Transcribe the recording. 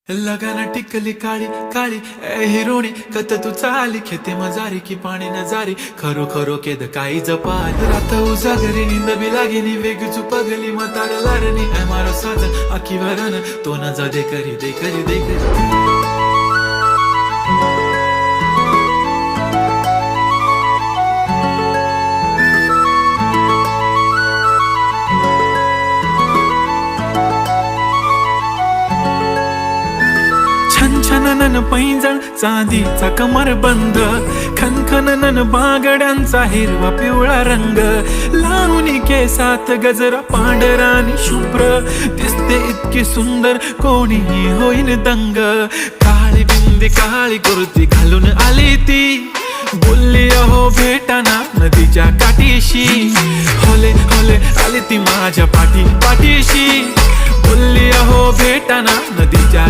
लगाना टिकली काळी काळी ए हिरोणी कत तू चाली खेते मजारी की पाणी नजारी खरो खरो केद काही जपाल रात उजागरी निंद बी लागेनी वेग चुपगली मतार लारणी ए मारो साजन आखी वरन तो न जा दे करी दे करी दे करी छनछनन पैंजण चांदीचा कमर बंद खनखनन बागड्यांचा हिरवा पिवळा रंग लावणी केसात गजरा पांढरानी शुभ्र दिसते इतकी सुंदर कोणीही होईन दंग काळी बिंदी काळी कुर्ती घालून आली ती बोलली अहो भेटाना नदीच्या काठीशी होले होले आली ती माझ्या पाठीशी बोलली अहो भेटाना नदीच्या